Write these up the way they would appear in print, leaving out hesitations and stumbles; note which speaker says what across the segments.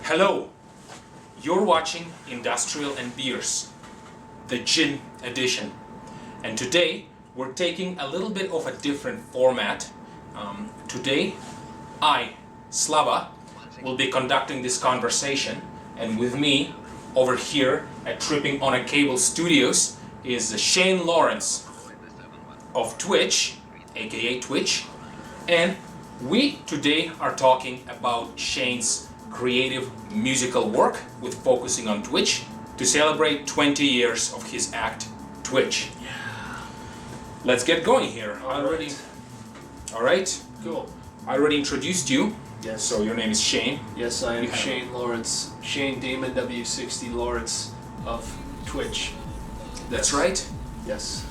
Speaker 1: Hello, you're watching Industrial+Beers, the gin edition. And today we're taking a little bit of a different format. Today I, Slava, will be conducting this conversation, and with me over here at Tripping on a Cable Studios is Shane Lawrence of Twitch, aka Twitch, and we today are talking about Shane's creative musical work with focusing on Twitch to celebrate 20 years of his act Twitch. Let's get going here. Alright?
Speaker 2: Cool.
Speaker 1: I already introduced you.
Speaker 2: Yes.
Speaker 1: So your name is Shane.
Speaker 2: Yes, I am Shane Lawrence. Shane Damon W60 Lawrence of Twitch.
Speaker 1: That's right.
Speaker 2: Yes.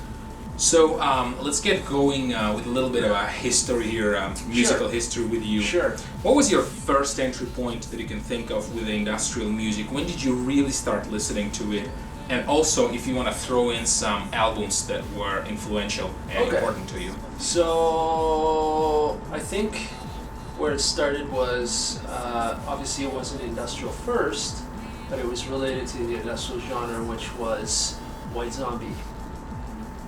Speaker 1: So let's get going with a little bit of a history here, musical history with you.
Speaker 2: Sure.
Speaker 1: What was your first entry point that you can think of with the industrial music? When did you really start listening to it? And also, if you want to throw in some albums that were influential and important to you.
Speaker 2: So, I think where it started was, obviously it wasn't industrial first, but it was related to the industrial genre, which was White Zombie.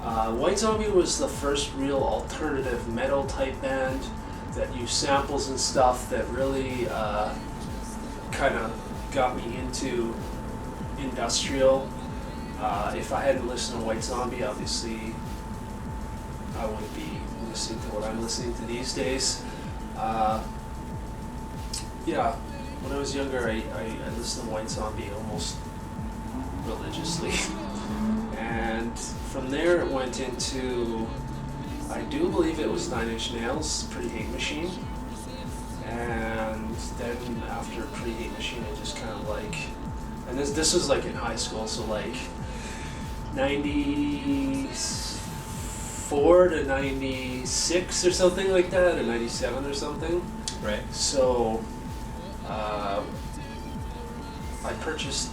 Speaker 2: White Zombie was the first real alternative metal type band that used samples and stuff that really kind of got me into industrial. If I hadn't listened to White Zombie, obviously I wouldn't be listening to what I'm listening to these days. Yeah, when I was younger, I listened to White Zombie almost religiously. And from there it went into, I do believe it was 9 Inch Nails, Pretty Hate Machine. And then after Pretty Hate Machine, I just kind of like, and this was like in high school, so like 94 to 96 or something like that, or 97 or something.
Speaker 1: Right.
Speaker 2: So I purchased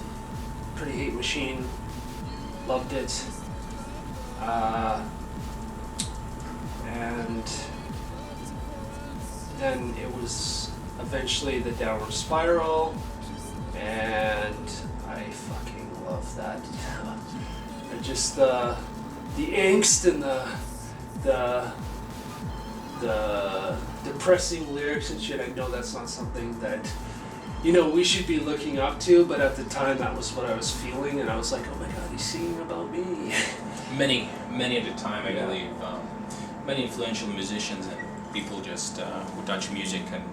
Speaker 2: Pretty Hate Machine, loved it, and then it was eventually the Downward Spiral, and I fucking love that. And just the angst and the depressing lyrics and shit. I know that's not something that, you know, we should be looking up to, but at the time that was what I was feeling, and I was like, oh my god, he's singing about me.
Speaker 1: Many at the time, I believe, many influential musicians and people just who touch music and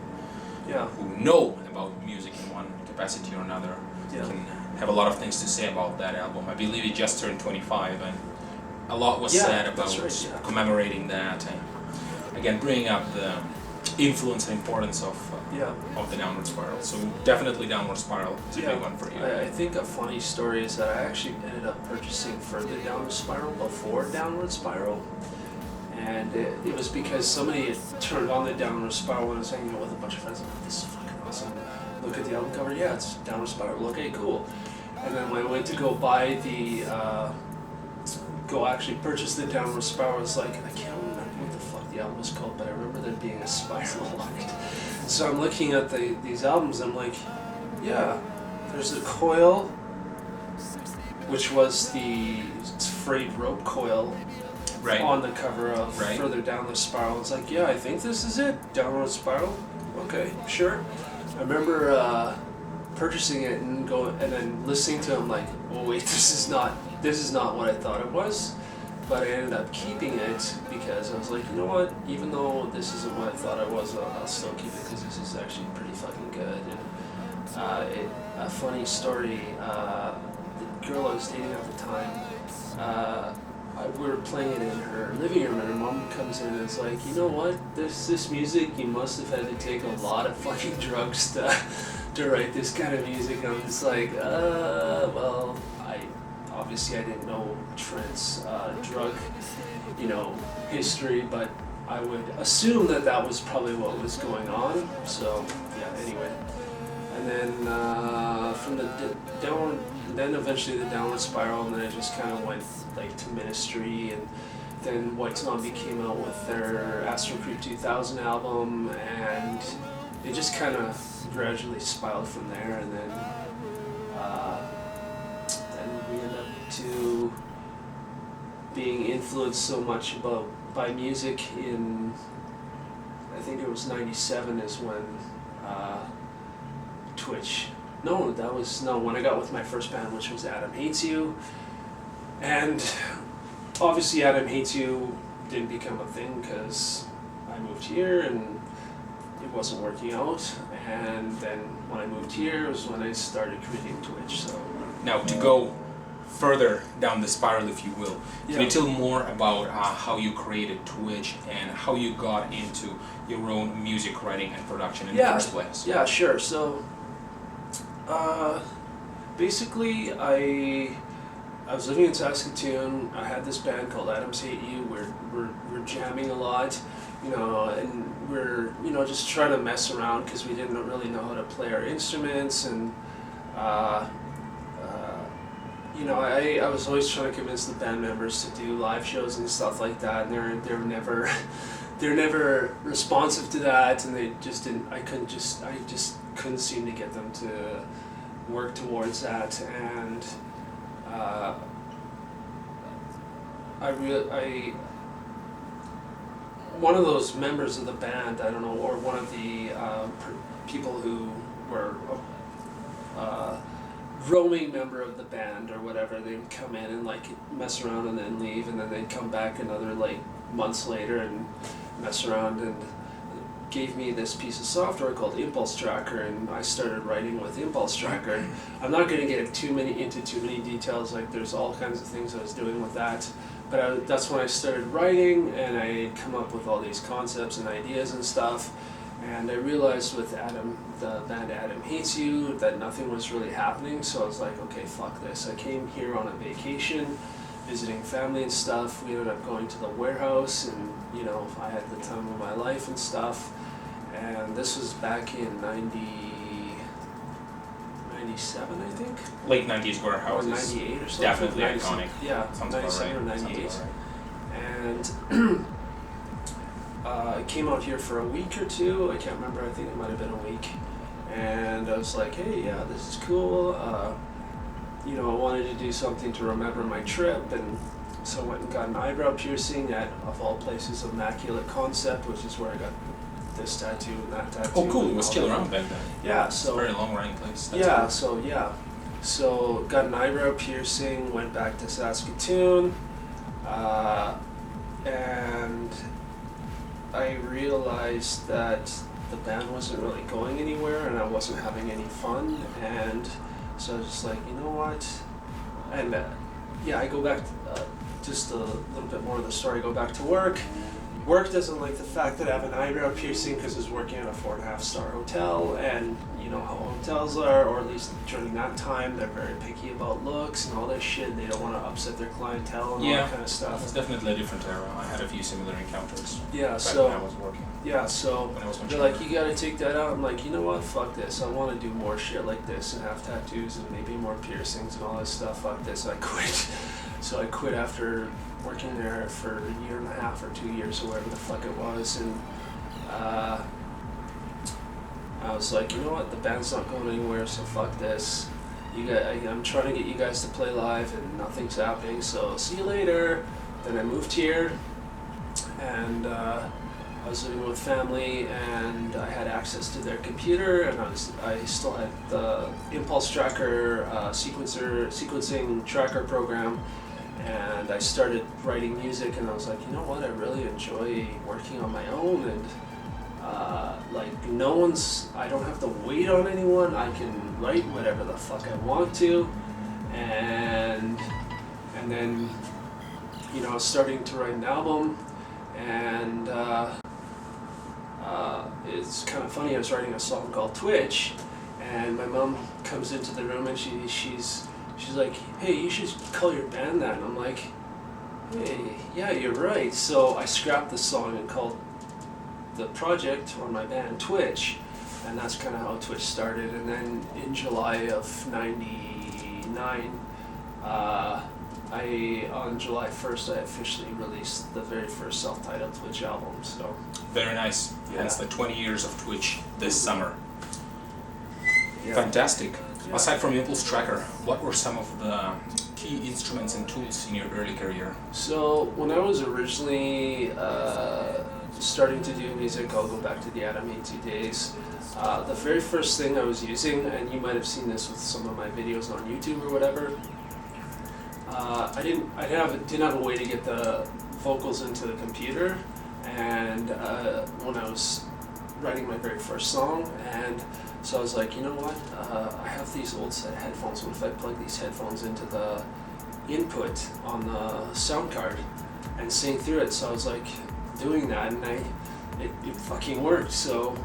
Speaker 1: who know about music in one capacity or another can have a lot of things to say about that album. I believe it just turned 25, and a lot was said about commemorating that, and again bringing up the influence and importance of the Downward Spiral. So definitely Downward Spiral is a big one for you.
Speaker 2: I think a funny story is that I actually ended up purchasing Further Downward Spiral before Downward Spiral, and it was because somebody had turned on the Downward Spiral when I was hanging out with a bunch of friends. I'm like, this is fucking awesome. Look at the album cover. Yeah, it's Downward Spiral. Okay, cool. And then when I went to go buy the actually purchase the Downward Spiral, I was like, I can't remember what the fuck the album was called, but I remember there being a spiral on it. So I'm looking at these albums, and I'm like, yeah, there's a coil, which was the frayed rope coil on the cover of Further Down the Spiral. It's like, yeah, I think this is it, Downward Spiral. Okay, sure. I remember purchasing it and then listening to it. I'm like, oh wait, this is not what I thought it was. But I ended up keeping it because I was like, you know what, even though this isn't what I thought it was, I'll still keep it because this is actually pretty fucking good. And a funny story, the girl I was dating at the time, we were playing it in her living room, and her mom comes in and is like, you know what, this music, you must have had to take a lot of fucking drugs to write this kind of music. And I'm just like, well, obviously I didn't know Trent's drug, history, but I would assume that was probably what was going on. So yeah, anyway. And then from the then eventually the Downward Spiral, and then I just kind of went like to Ministry, and then White Zombie came out with their Astro Creep 2000 album, and it just kind of gradually spiraled from there, and then we ended up to being influenced so much by music in, I think it was 97 is when Twitch, when I got with my first band, which was Adam Hates You, and obviously Adam Hates You didn't become a thing because I moved here and it wasn't working out, and then when I moved here was when I started creating Twitch. So
Speaker 1: now to go further down the spiral, if you will, can you tell more about how you created Twitch and how you got into your own music writing and production in the first place?
Speaker 2: Yeah, sure. So basically I was living in Saskatoon. I had this band called Adams Hate You. We're jamming a lot, and we're just trying to mess around because we didn't really know how to play our instruments, and I was always trying to convince the band members to do live shows and stuff like that, and they're never they're never responsive to that, and they just didn't. I just couldn't seem to get them to work towards that, and one of those members of the band, I don't know, or one of the people who were roaming member of the band or whatever, they'd come in and like mess around and then leave, and then they'd come back another like months later and mess around, and gave me this piece of software called Impulse Tracker, and I started writing with Impulse Tracker. I'm not going to get into too many details, like there's all kinds of things I was doing with that, but that's when I started writing, and I come up with all these concepts and ideas and stuff, and I realized with the band Adam Hates You, that nothing was really happening, so I was like, okay, fuck this. I came here on a vacation, visiting family and stuff. We ended up going to the warehouse, and I had the time of my life and stuff, and this was back in 97, I think?
Speaker 1: Late 90s warehouse.
Speaker 2: Or 98 or something.
Speaker 1: Definitely iconic.
Speaker 2: Yeah,
Speaker 1: Sounds
Speaker 2: 97
Speaker 1: right.
Speaker 2: or 98.
Speaker 1: Right.
Speaker 2: And I came out here for a week or two. I can't remember. I think it might have been a week. And I was like, hey, yeah, this is cool. I wanted to do something to remember my trip, and so I went and got an eyebrow piercing at, of all places, Immaculate Concept, which is where I got this tattoo and that tattoo.
Speaker 1: Oh, cool. It was still around back then.
Speaker 2: Yeah, so...
Speaker 1: It's a very long-running place.
Speaker 2: That's cool. So got an eyebrow piercing, went back to Saskatoon, and I realized that the band wasn't really going anywhere, and I wasn't having any fun, and so I was just like, you know what? And I go back, just a little bit more of the story, I go back to work. Work doesn't like the fact that I have an eyebrow piercing because I was working at a 4.5-star hotel, and you know how hotels are, or at least during that time, they're very picky about looks and all this shit. They don't want to upset their clientele and all that kind of stuff.
Speaker 1: It's definitely a different era. I had a few similar encounters when I was working.
Speaker 2: When I was they're like, you gotta take that out. I'm like, you know what, fuck this. I want to do more shit like this and have tattoos and maybe more piercings and all this stuff. Fuck this. I quit. So I quit after working there for a year and a half or 2 years or whatever the fuck it was, and I was like, you know what, the band's not going anywhere, so fuck this. I'm trying to get you guys to play live and nothing's happening, so see you later. Then I moved here, and I was living with family, and I had access to their computer, and I still had the Impulse Tracker sequencing tracker program, and I started writing music, and I was like, you know what, I really enjoy working on my own, and I don't have to wait on anyone. I can write whatever the fuck I want to, and then I was starting to write an album, and it's kind of funny. I was writing a song called Twitch, and my mom comes into the room, and she's like, hey, you should call your band that. And I'm like, hey, yeah, you're right. So I scrapped the song and called the project, or my band, Twitch, and that's kind of how Twitch started. And then in July of '99, on July 1st, I officially released the very first self-titled Twitch album. So
Speaker 1: Very nice.
Speaker 2: Yeah.
Speaker 1: Hence the 20 years of Twitch this summer.
Speaker 2: yeah.
Speaker 1: Fantastic. Aside from Impulse Tracker, what were some of the key instruments and tools in your early career?
Speaker 2: So when I was originally starting to do music, I'll go back to the Adam 82 days. The very first thing I was using, and you might have seen this with some of my videos on YouTube or whatever, I didn't have a way to get the vocals into the computer, and when I was writing my very first song, and so I was like, you know what, I have these old set of headphones. What if I plug these headphones into the input on the sound card and sing through it? So I was like doing that, and it fucking worked. So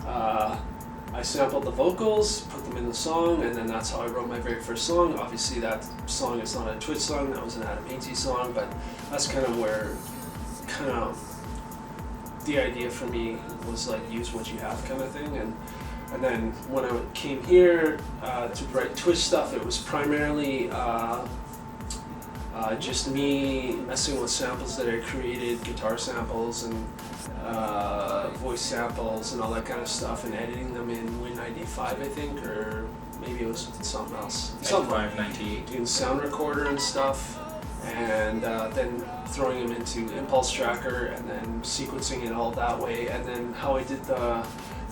Speaker 2: I sampled the vocals, put them in the song, and then that's how I wrote my very first song. Obviously that song is not a Twitch song, that was an Adam 82 song, but that's kind of where the idea for me was like use what you have kind of thing. And then when I came here to write Twitch stuff, it was primarily just me messing with samples that I created, guitar samples and voice samples and all that kind of stuff, and editing them in Win95, I think, or maybe it was something else.
Speaker 1: 95, 98.
Speaker 2: Doing sound recorder and stuff, and then throwing them into Impulse Tracker and then sequencing it all that way. And then how I did the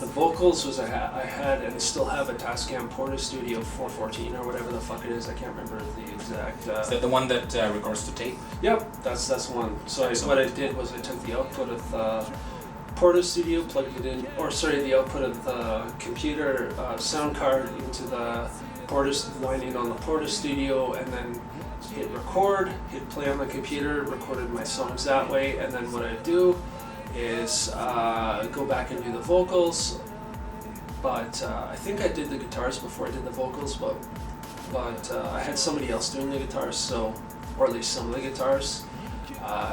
Speaker 2: vocals was I had and still have a Tascam Porta Studio 414 or whatever the fuck it is. I can't remember the exact.
Speaker 1: Is that the one that records to tape?
Speaker 2: Yep, that's one. So what I did was I took the output of the Porta Studio, plugged it in, the output of the computer sound card into the Porta, lined it on the Porta Studio, and then hit record, hit play on the computer, recorded my songs that way. And then what I do is go back and do the vocals, but I think I did the guitars before I did the vocals, but I had somebody else doing the guitars, so, or at least some of the guitars.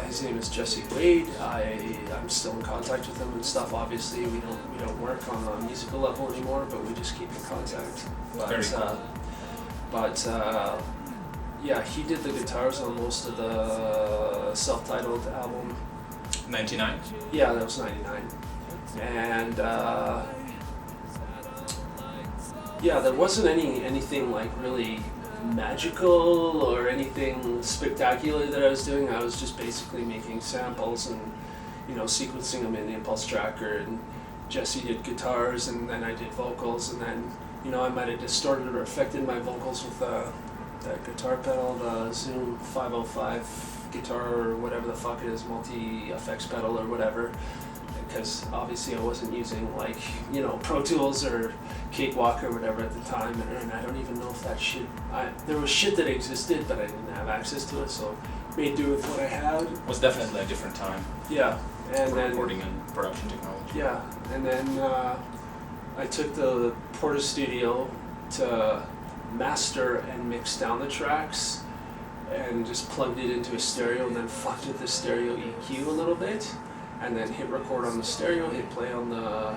Speaker 2: His name is Jesse Wade. I'm still in contact with him and stuff. Obviously, we don't work on a musical level anymore, but we just keep in contact.
Speaker 1: Very cool.
Speaker 2: Yeah, he did the guitars on most of the self-titled album.
Speaker 1: 99?
Speaker 2: Yeah, that was 99. And yeah, there wasn't anything like really magical or anything spectacular that I was doing. I was just basically making samples and, sequencing them in the Impulse Tracker, and Jesse did guitars, and then I did vocals, and then, I might have distorted or affected my vocals with that guitar pedal, the Zoom 505 guitar or whatever the fuck it is, multi-effects pedal or whatever, because obviously I wasn't using Pro Tools or Cakewalk or whatever at the time, and I don't even know if that shit, there was shit that existed, but I didn't have access to it, so made do with what I had.
Speaker 1: It was definitely a different time.
Speaker 2: Yeah, and then
Speaker 1: recording and production technology.
Speaker 2: Yeah, and then I took the Porta Studio to master and mix down the tracks, and just plugged it into a stereo, and then fucked with the stereo EQ a little bit, and then hit record on the stereo, hit play on the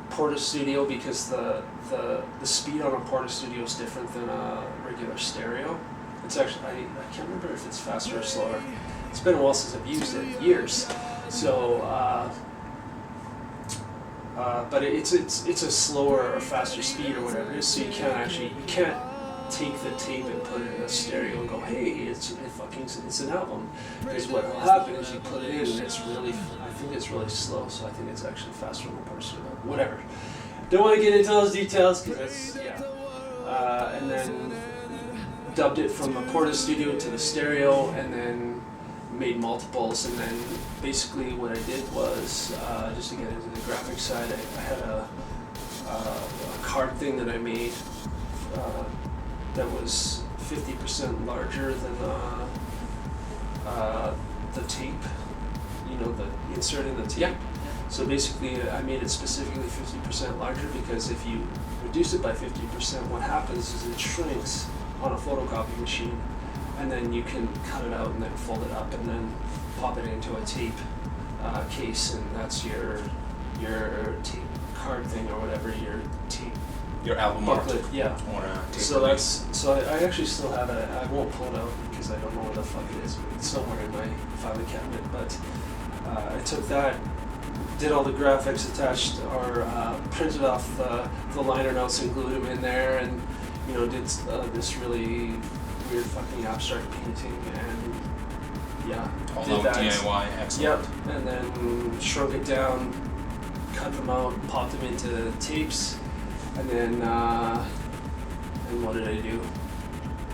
Speaker 2: Porta Studio, because the speed on a Porta Studio is different than a regular stereo. It's actually, I can't remember if it's faster or slower. It's been a while since I've used it, years. So, but it's a slower or faster speed or whatever it is, so you can't take the tape and put it in a stereo and go, hey, it's an album. Because what will happen is you put it in and I think it's really slow, so I think it's actually faster than the person, but whatever. Don't want to get into those details because and then dubbed it from the Porta Studio to the stereo, and then made multiples, and then basically what I did was, just to get into the graphic side, I had a card thing that I made that was 50% larger than the tape, the insert in the tape.
Speaker 1: Yeah.
Speaker 2: So basically I made it specifically 50% larger, because if you reduce it by 50%, what happens is it shrinks on a photocopy machine, and then you can cut it out and then fold it up and then pop it into a tape case, and that's your tape card thing or whatever, your tape
Speaker 1: your album art.
Speaker 2: booklet. Yeah.
Speaker 1: Or tape
Speaker 2: So
Speaker 1: release.
Speaker 2: I actually still have it. I won't pull it out because I don't know where the fuck it is. It's somewhere in my filing cabinet. But I took that, did all the graphics attached, or printed off the liner notes and glued them in there, and did this really weird fucking abstract painting, and yeah,
Speaker 1: All
Speaker 2: did
Speaker 1: out
Speaker 2: that.
Speaker 1: DIY, excellent.
Speaker 2: Yep, and then shrunk it down, cut them out, popped them into tapes, and then and what did I do?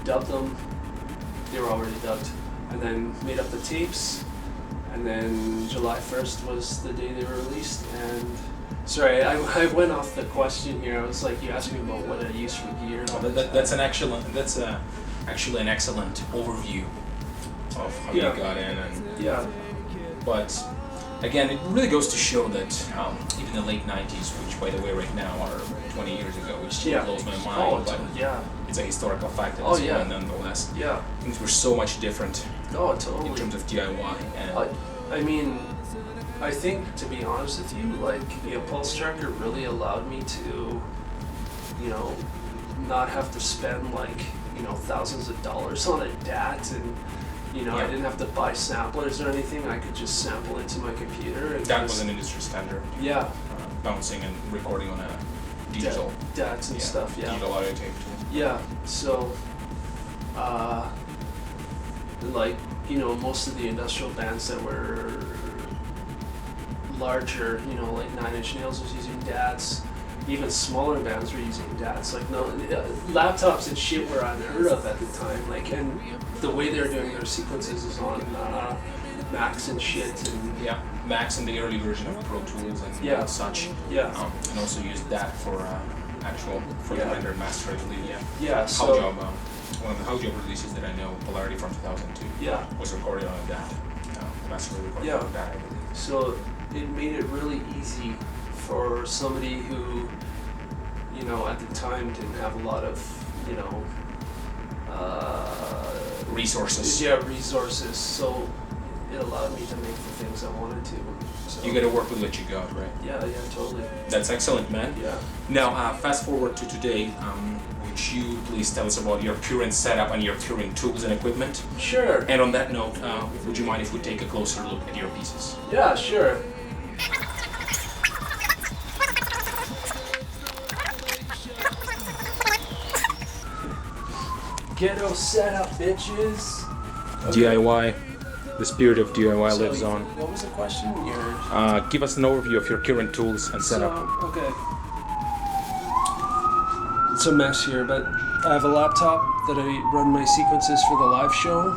Speaker 2: Dubbed them. They were already dubbed, and then made up the tapes, and then July 1st was the day they were released. And sorry, I went off the question here. I was like, you asked me about what I use for gear.
Speaker 1: That's actually an excellent overview of how you got in, and
Speaker 2: yeah.
Speaker 1: but again, it really goes to show that even the late 90s, which by the way right now are 20 years ago, which still blows my mind, but it's a historical fact that it's one nonetheless.
Speaker 2: Yeah.
Speaker 1: Things were so much different
Speaker 2: Oh, totally.
Speaker 1: in terms of DIY. And
Speaker 2: I mean, I think, to be honest with you, like, the impulse tracker really allowed me to, not have to spend, like, thousands of dollars on a DAT, and, I didn't have to buy samplers or anything. I could just sample into my computer. And
Speaker 1: that was an industry standard.
Speaker 2: Yeah.
Speaker 1: Bouncing and recording on a digital.
Speaker 2: DATs and stuff, yeah.
Speaker 1: Digital audio tape tool.
Speaker 2: Yeah, so, most of the industrial bands that were larger, like Nine Inch Nails was using DATs. Even smaller bands were using DATs. Like, laptops and shit were unheard of at the time. Like, and the way they were doing their sequences is on Macs and shit. And
Speaker 1: Macs and the early version of Pro Tools and such.
Speaker 2: Yeah.
Speaker 1: And also used that for the rendered master, I believe.
Speaker 2: Yeah.
Speaker 1: How Job, one of the How Job releases that I know, Polarity from 2002.
Speaker 2: Yeah.
Speaker 1: Was recorded on a DAT. Master recorded on a DAT, I believe.
Speaker 2: So it made it really easy for somebody who, at the time didn't have a lot of,
Speaker 1: resources.
Speaker 2: Yeah, resources. So it allowed me to make the things I wanted to. So,
Speaker 1: You got to work with what you got, right?
Speaker 2: Yeah, totally.
Speaker 1: That's excellent, man.
Speaker 2: Yeah.
Speaker 1: Now, fast forward to today. Would you please tell us about your current setup and your current tools and equipment?
Speaker 2: Sure.
Speaker 1: And on that note, would you mind if we take a closer look at your pieces?
Speaker 2: Yeah, sure. Ghetto setup, bitches.
Speaker 1: DIY. The spirit of DIY lives on.
Speaker 2: What was the question?
Speaker 1: Give us an overview of your current tools and setup.
Speaker 2: Okay. It's a mess here, but I have a laptop that I run my sequences for the live show.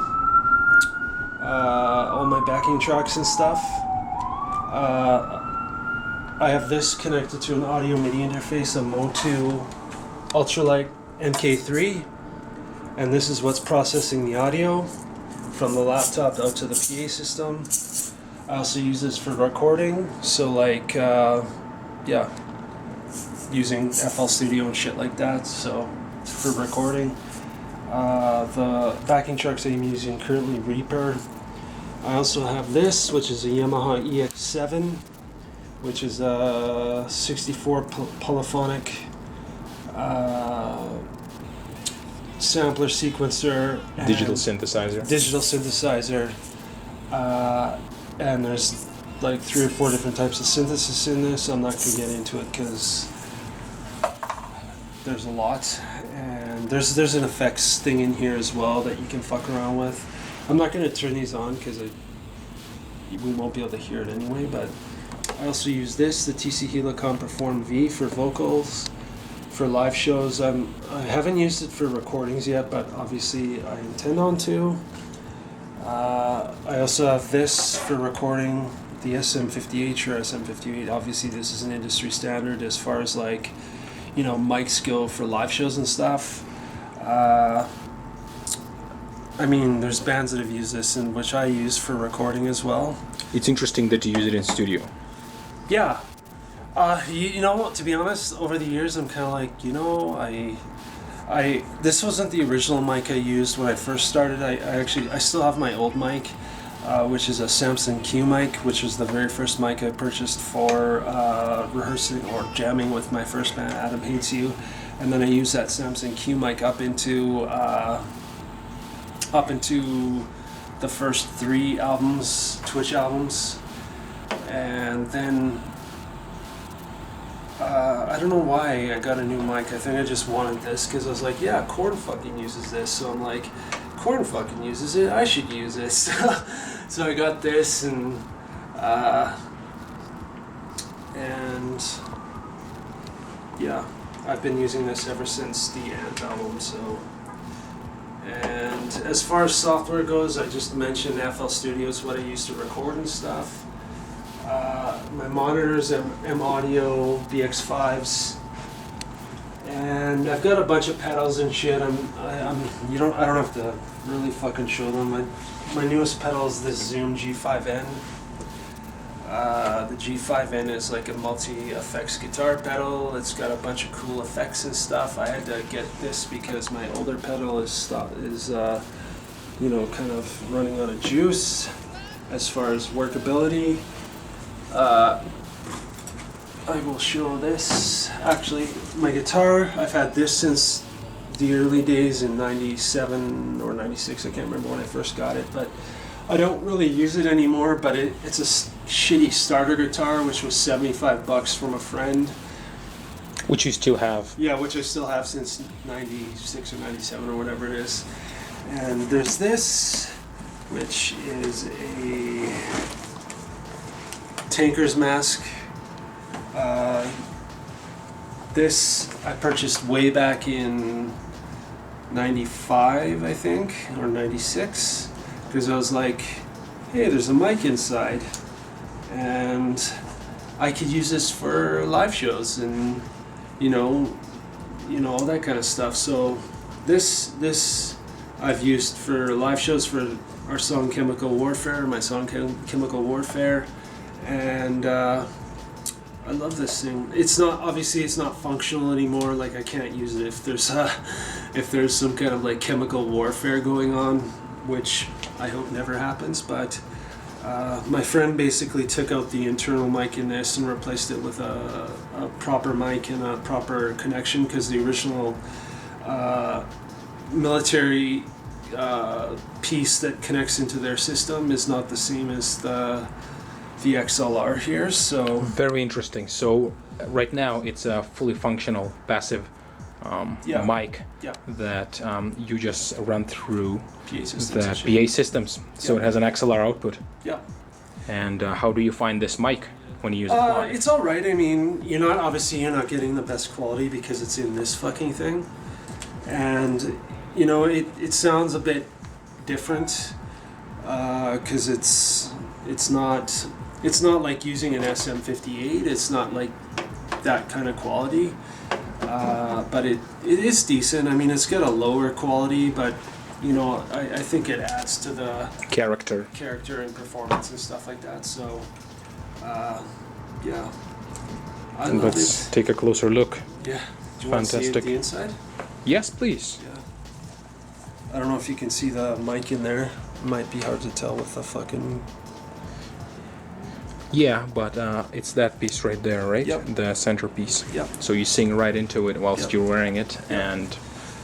Speaker 2: All my backing tracks and stuff. I have this connected to an audio MIDI interface, a Mo2 Ultralight MK3, and this is what's processing the audio from the laptop out to the PA system. I also use this for recording, so using FL Studio and shit like that, so for recording. The backing tracks I'm using currently Reaper. I also have this, which is a Yamaha EX7, which is a 64 polyphonic sampler sequencer.
Speaker 1: Digital synthesizer.
Speaker 2: And there's like 3 or 4 different types of synthesis in this. I'm not going to get into it because there's a lot. And there's an effects thing in here as well that you can fuck around with. I'm not going to turn these on because we won't be able to hear it anyway, but I also use this, the TC Helicon Perform V, for vocals, for live shows. I haven't used it for recordings yet, but obviously I intend on to. I also have this for recording, the SM58 or SM58. Obviously this is an industry standard as far as mic skill for live shows and stuff. There's bands that have used this, and which I use for recording as well.
Speaker 1: It's interesting that you use it in studio.
Speaker 2: Yeah. To be honest, over the years I'm kind of like, this wasn't the original mic I used when I first started. I still have my old mic, which is a Samson Q mic, which was the very first mic I purchased for rehearsing or jamming with my first band, Adam Hates You. and then I use that Samson Q mic up into the first 3 albums, Twitch albums, and then I don't know why I got a new mic. I think I just wanted this because I was like, yeah, Korn fucking uses this, so I'm like, Korn fucking uses it, I should use this. So I got this, and yeah, I've been using this ever since the Ant album. So, and as far as software goes, I just mentioned FL Studio is what I used to record and stuff. My monitors, M Audio BX5s, and I've got a bunch of pedals and shit. I don't have to really fucking show them. My newest pedal is this Zoom G5N. The G5N is like a multi-effects guitar pedal. It's got a bunch of cool effects and stuff. I had to get this because my older pedal is kind of running out of juice as far as workability. I will show this. Actually, my guitar, I've had this since the early days in 97 or 96. I can't remember when I first got it, but I don't really use it anymore. But it's a shitty starter guitar, which was $75 from a friend.
Speaker 3: Which you still have.
Speaker 2: Yeah, which I still have since 96 or 97 or whatever it is. And there's this, which is a Tanker's Mask. This I purchased way back in 95, I think, or 96, because I was like, hey, there's a mic inside, and I could use this for live shows and all that kind of stuff. So this I've used for live shows for our song Chemical Warfare, my song Chemical Warfare, and I love this thing. It's not functional anymore. Like I can't use it if there's some kind of like chemical warfare going on, which I hope never happens. But my friend basically took out the internal mic in this and replaced it with a proper mic and a proper connection, because the original military piece that connects into their system is not the same as the XLR here. So
Speaker 3: very interesting. So right now it's a fully functional passive mic that you just run through the PA systems. So it has an XLR output.
Speaker 2: Yeah.
Speaker 3: And how do you find this mic when you use it live?
Speaker 2: It's all right. I mean, you're not getting the best quality because it's in this fucking thing, and it sounds a bit different because it's not like using an SM58. It's not like that kind of quality, but it is decent. I mean, it's got a lower quality, but I think it adds to the
Speaker 3: character
Speaker 2: and performance and stuff like that. So, yeah.
Speaker 3: Let's take a closer look.
Speaker 2: Yeah. Do you want to see it, the inside?
Speaker 3: Yes, please.
Speaker 2: Yeah. I don't know if you can see the mic in there. It might be hard to tell with the fucking...
Speaker 3: Yeah, but it's that piece right there, right?
Speaker 2: Yep.
Speaker 3: The centerpiece.
Speaker 2: Yep.
Speaker 3: So you sing right into it whilst
Speaker 2: Yep.
Speaker 3: you're wearing it,
Speaker 2: Yep.
Speaker 3: and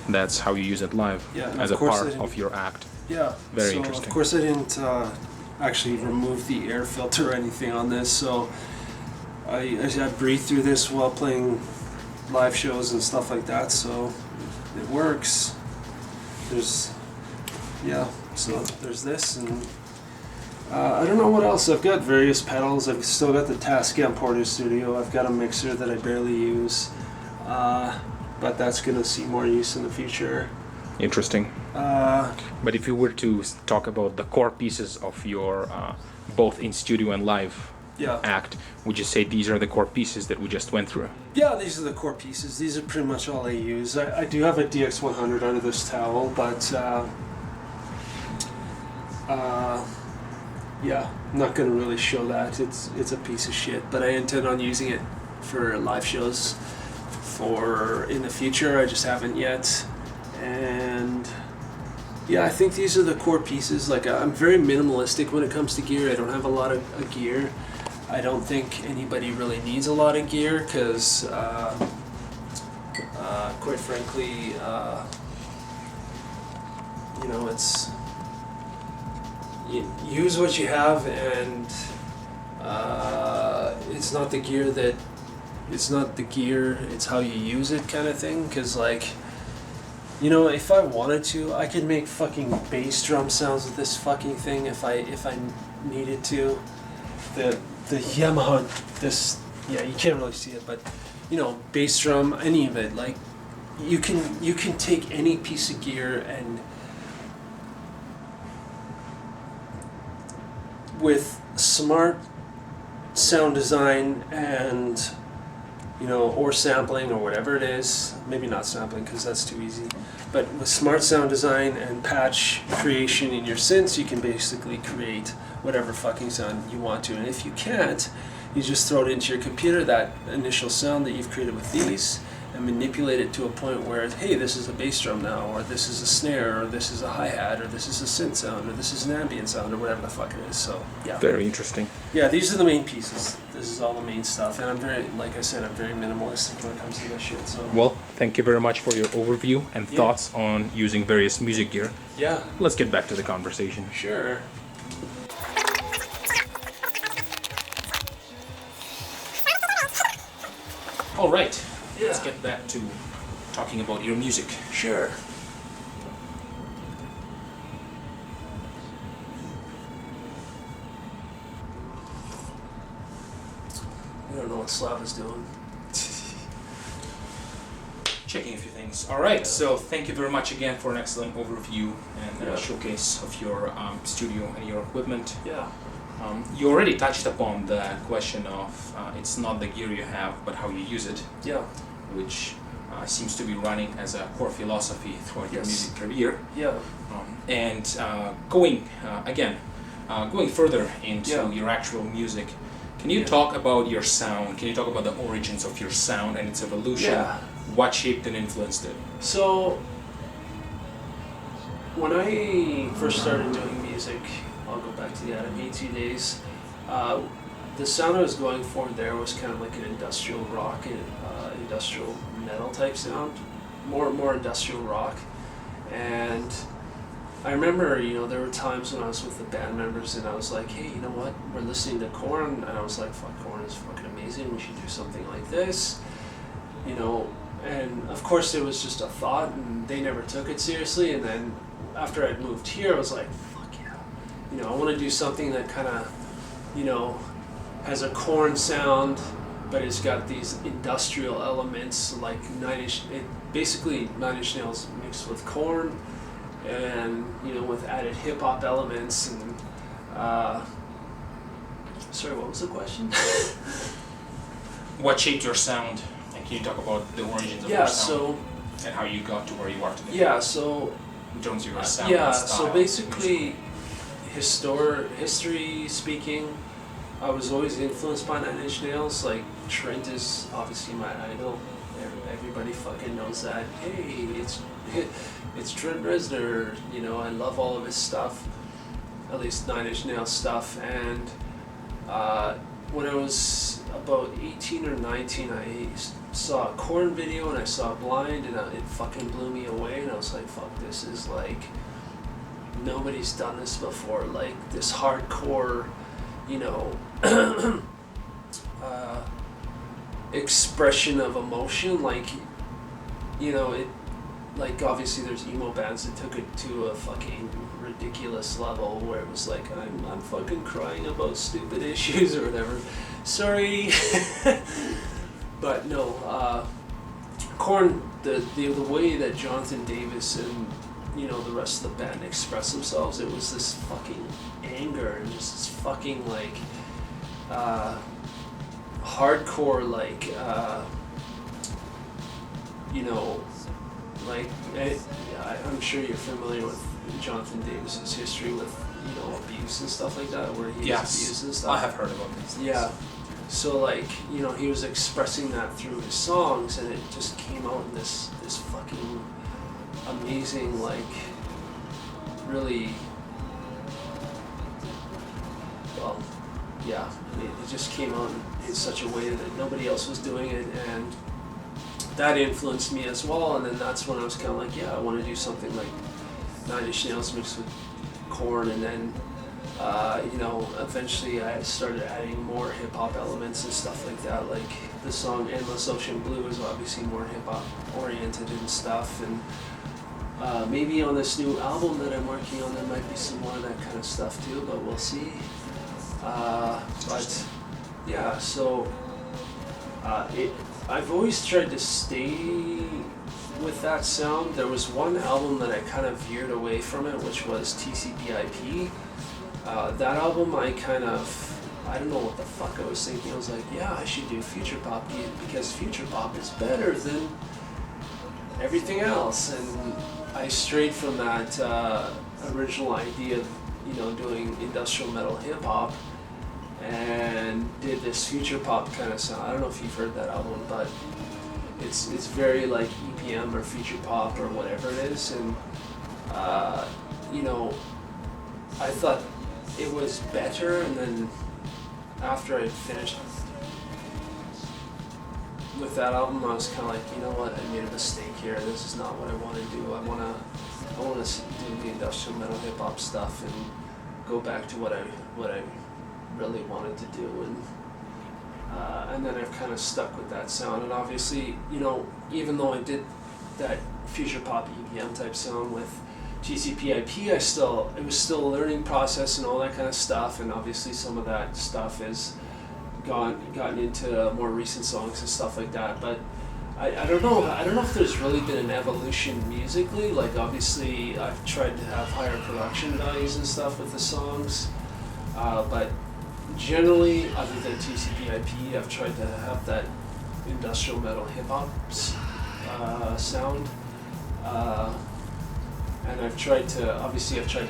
Speaker 3: that's how you use it live, as a part of your act.
Speaker 2: Yeah.
Speaker 3: Very
Speaker 2: so
Speaker 3: interesting.
Speaker 2: Of course, I didn't actually remove the air filter or anything on this, so I breathe through this while playing live shows and stuff like that, so it works. So there's this, and I don't know what else. I've got various pedals. I've still got the Tascam Porter Studio. I've got a mixer that I barely use, but that's going to see more use in the future.
Speaker 3: Interesting. But if you were to talk about the core pieces of your both in studio and live act, would you say these are the core pieces that we just went through?
Speaker 2: Yeah, these are the core pieces. These are pretty much all I use. I do have a DX100 under this towel, but I'm not going to really show that. It's a piece of shit, but I intend on using it for live shows in the future. I just haven't yet. And yeah, I think these are the core pieces. Like, I'm very minimalistic when it comes to gear. I don't have a lot of gear. I don't think anybody really needs a lot of gear, because of quite frankly, you know, it's use what you have, and it's not the gear that it's how you use it kind of thing. Because like, you know, if I wanted to, I could make fucking bass drum sounds with this fucking thing if I needed to. The Yamaha, this, yeah, you can't really see it, but you know, bass drum, any of it, like you can take any piece of gear and with smart sound design and, you know, or sampling or whatever it is, maybe not sampling because that's too easy, but with smart sound design and patch creation in your synths, you can basically create whatever fucking sound you want to. And if you can't, you just throw it into your computer, that initial sound that you've created with these, and manipulate it to a point where, hey, this is a bass drum now, or this is a snare, or this is a hi-hat, or this is a synth sound, or this is an ambient sound, or whatever the fuck it is. So, yeah.
Speaker 3: Very interesting.
Speaker 2: Yeah, these are the main pieces. This is all the main stuff. And I'm very, like I said, I'm very minimalistic when it comes to this shit. So.
Speaker 3: Well, thank you very much for your overview and thoughts on using various music gear.
Speaker 2: Yeah.
Speaker 3: Let's get back to the conversation.
Speaker 2: Sure.
Speaker 1: All right, let's get back to talking about your music.
Speaker 2: Sure. I don't know what Slava's doing.
Speaker 1: Checking a few things. All right, so thank you very much again for an excellent overview and showcase of your studio and your equipment.
Speaker 2: Yeah.
Speaker 1: You already touched upon the question of it's not the gear you have, but how you use it.
Speaker 2: Yeah.
Speaker 1: Which seems to be running as a core philosophy throughout your music career.
Speaker 2: Yeah.
Speaker 1: And going further into your actual music, can you talk about your sound? Can you talk about the origins of your sound and its evolution?
Speaker 2: Yeah.
Speaker 1: What shaped and influenced it?
Speaker 2: So, when I first started doing music, I'll go back to the Adam Haiti days. The sound I was going for there was kind of like an industrial rock, industrial metal type sound, more industrial rock. And I remember, you know, there were times when I was with the band members and I was like, hey, you know what? We're listening to Korn, and I was like, fuck, Korn is fucking amazing. We should do something like this, you know. And of course, it was just a thought, and they never took it seriously. And then after I'd moved here, I was like, you know, I want to do something that kind of, you know, has a Korn sound, but it's got these industrial elements like basically Nine Inch Nails mixed with Korn, and you know, with added hip hop elements. And sorry, what was the question?
Speaker 1: What shaped your sound? And can you talk about the origins of your sound and how you got to where you are today?
Speaker 2: Yeah, so
Speaker 1: in terms of your sound.
Speaker 2: Yeah,
Speaker 1: and style,
Speaker 2: so basically. History speaking, I was always influenced by Nine Inch Nails. Like, Trent is obviously my idol. Everybody fucking knows that. Hey, it's Trent Reznor. You know, I love all of his stuff, at least Nine Inch Nails stuff. And when I was about 18 or 19, I saw a Korn video and I saw Blind, and it fucking blew me away. And I was like, fuck, this is like, nobody's done this before, like this hardcore, you know, expression of emotion. Like, you know, it, like, obviously there's emo bands that took it to a fucking ridiculous level where it was like, I'm fucking crying about stupid issues or whatever, sorry. But no, Korn, the way that Jonathan Davis and, you know, the rest of the band express themselves, it was this fucking anger and just this fucking like hardcore, like you know, like I'm sure you're familiar with Jonathan Davis's history with, you know, abuse and stuff like that, where he was abused and stuff.
Speaker 1: I have heard about this.
Speaker 2: Yeah. So like, you know, he was expressing that through his songs, and it just came out in this fucking amazing, like, really, well, yeah, it just came out in such a way that nobody else was doing it. And that influenced me as well. And then that's when I was kind of like, yeah, I want to do something like Nine Inch Nails mixed with Korn, and then eventually I started adding more hip hop elements and stuff like that. Like the song Endless Ocean Blue is obviously more hip hop oriented and stuff, and maybe on this new album that I'm working on there might be some more of that kind of stuff too, but we'll see. But yeah, so I've always tried to stay with that sound. There was one album that I kind of veered away from it, which was TCP/IP. That album I don't know what the fuck I was thinking. I was like, yeah, I should do future pop because future pop is better than everything else. And I strayed from that original idea of, doing industrial metal hip hop and did this future pop kind of sound. I don't know if you've heard that album, but it's very like EPM or future pop or whatever it is. And, I thought it was better, and then after I finished with that album, I was kind of like, you know what, I made a mistake here. This is not what I want to do. I want to do the industrial metal hip hop stuff and go back to what I really wanted to do. And then I've kind of stuck with that sound. And obviously, even though I did that future pop EPM type sound with TCP/IP, it was still a learning process and all that kind of stuff. And obviously, some of that stuff has gotten into more recent songs and stuff like that. But I don't know. I don't know if there's really been an evolution musically. Like obviously, I've tried to have higher production values and stuff with the songs, but generally, other than TCP/IP, I've tried to have that industrial metal hip hop sound. And I've tried to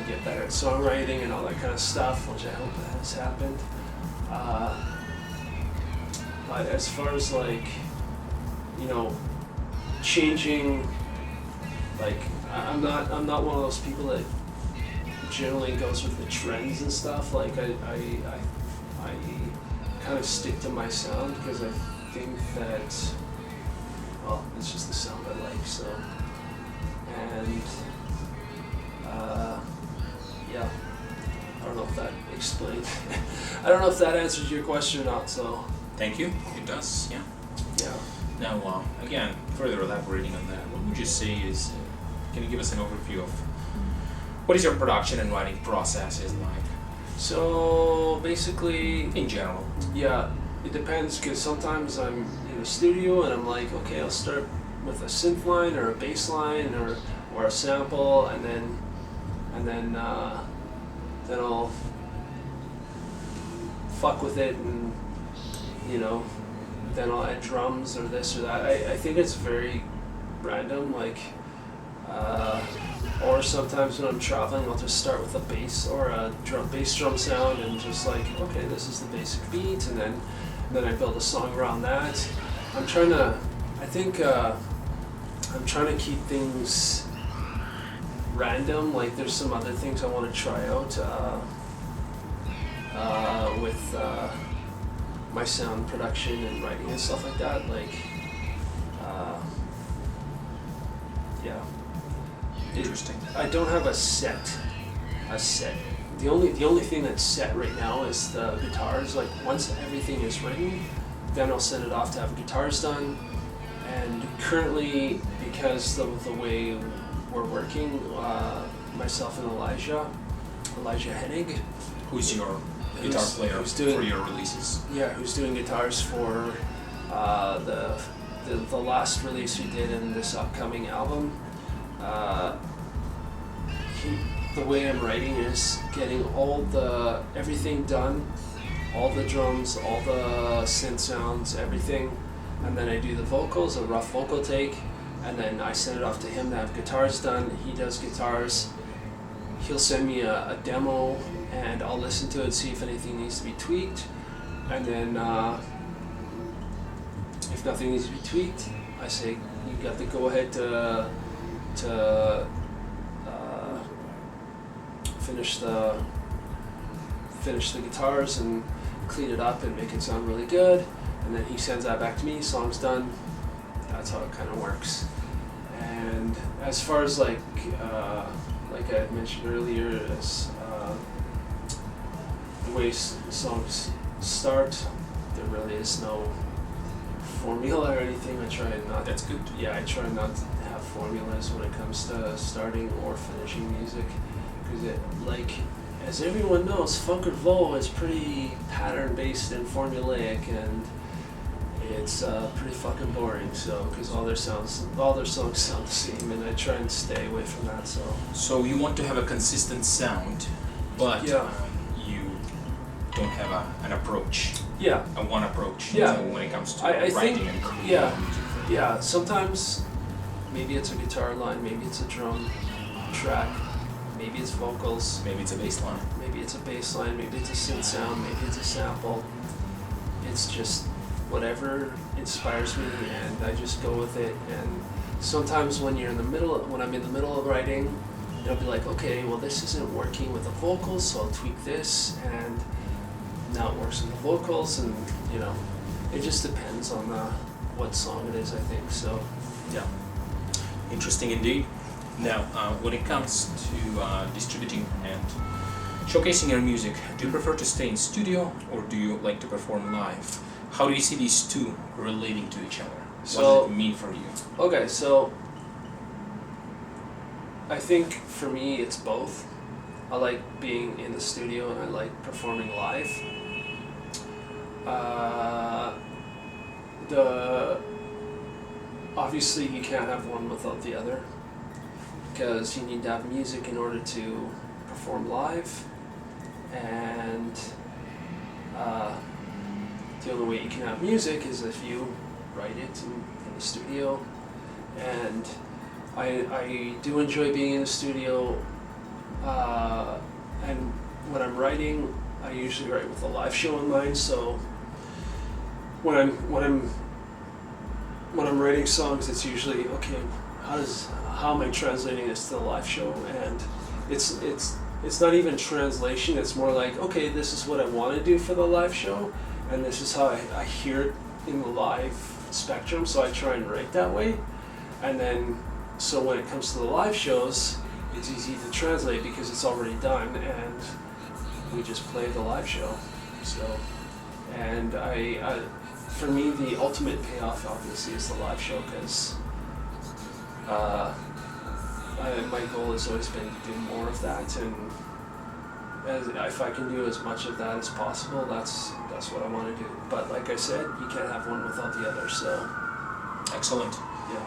Speaker 2: get better at songwriting and all that kind of stuff, which I hope has happened. But as far as like, changing, like I'm not one of those people that generally goes with the trends and stuff. Like I kind of stick to my sound because I think that, well, it's just the sound I like. So, and yeah, I don't know if that explained. I don't know if that answers your question or not. So.
Speaker 1: Thank you. It does. Yeah.
Speaker 2: Yeah.
Speaker 1: Now, again, further elaborating on that, what would you say is? Can you give us an overview of what is your production and writing process is like?
Speaker 2: So basically,
Speaker 1: in general.
Speaker 2: Yeah, it depends because sometimes I'm in the studio and I'm like, okay, I'll start with a synth line or a bass line or a sample, and then I'll fuck with it, and then I'll add drums or this or that. I think it's very random, like, or sometimes when I'm traveling, I'll just start with a bass or a bass drum sound and just like, okay, this is the basic beat, and then I build a song around that. I'm trying to keep things random. Like there's some other things I want to try out with my sound production and writing and stuff like that. Like, yeah.
Speaker 1: Interesting.
Speaker 2: I don't have a set. The only thing that's set right now is the guitars. Like once everything is written, then I'll send it off to have guitars done. And currently, because the way we're working, myself and Elijah Hennig,
Speaker 1: who's your guitar player for your releases?
Speaker 2: Yeah, who's doing guitars for the last release we did in this upcoming album. The way I'm writing is getting everything done, all the drums, all the synth sounds, everything, and then I do the vocals, a rough vocal take, and then I send it off to him to have guitars done. He does guitars. He'll send me a demo, and I'll listen to it, see if anything needs to be tweaked, and then if nothing needs to be tweaked, I say you got the go-ahead to finish the guitars and clean it up and make it sound really good, and then he sends that back to me. Song's done. that's how it kind of works. And as far as like I had mentioned earlier, as the way songs start, there really is no formula or anything. I try not.
Speaker 1: That's good.
Speaker 2: Yeah, I try not to have formulas when it comes to starting or finishing music, because like, as everyone knows, funk or vocal is pretty pattern based and formulaic, and it's pretty fucking boring. So, because all their songs sound the same, and I try and stay away from that.
Speaker 1: So you want to have a consistent sound, but
Speaker 2: Yeah.
Speaker 1: you don't have an approach.
Speaker 2: Yeah.
Speaker 1: One approach.
Speaker 2: Yeah.
Speaker 1: So when it comes to
Speaker 2: I
Speaker 1: writing
Speaker 2: think,
Speaker 1: and creating
Speaker 2: yeah.
Speaker 1: music.
Speaker 2: Yeah, sometimes maybe it's a guitar line, maybe it's a drum track, maybe it's vocals,
Speaker 1: Maybe it's a bass line.
Speaker 2: maybe it's a bass line, maybe it's a synth sound, maybe it's a sample. It's just whatever inspires me, and I just go with it. And sometimes when I'm in the middle of writing, I'll be like, okay, well, this isn't working with the vocals, so I'll tweak this, and now it works with the vocals, and it just depends on what song it is, I think. So
Speaker 1: Yeah. Interesting indeed. Now, when it comes to distributing and showcasing your music, do you prefer to stay in studio or do you like to perform live? How do you see these two relating to each other? What does it mean for you?
Speaker 2: Okay, so I think for me it's both. I like being in the studio and I like performing live. Obviously you can't have one without the other, because you need to have music in order to perform live, and the only way you can have music is if you write it in the studio. And I do enjoy being in the studio, and when I'm writing, I usually write with a live show in mind. So when I'm writing songs, it's usually, okay, how am I translating this to the live show? And it's not even translation. It's more like, okay, this is what I want to do for the live show, and this is how I hear it in the live spectrum. So I try and write that way, and then so when it comes to the live shows, it's easy to translate because it's already done, and we just play the live show. So, and for me, the ultimate payoff obviously is the live show, because my goal has always been to do more of that, and if I can do as much of that as possible, that's what I want to do. But like I said, you can't have one without the other. So,
Speaker 1: Excellent.
Speaker 2: yeah.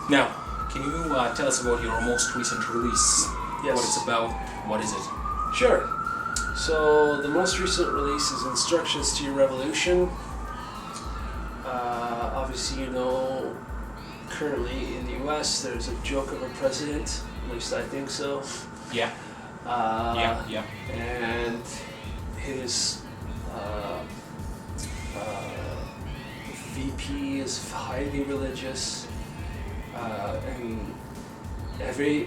Speaker 1: Now, can you tell us about your most recent release?
Speaker 2: Yes.
Speaker 1: What it's about? What is it?
Speaker 2: Sure. So the most recent release is Instructions to Your Revolution. Obviously, currently in the U.S. there's a joke of a president. At least I think so.
Speaker 1: Yeah. Yeah.
Speaker 2: And his VP is highly religious, and the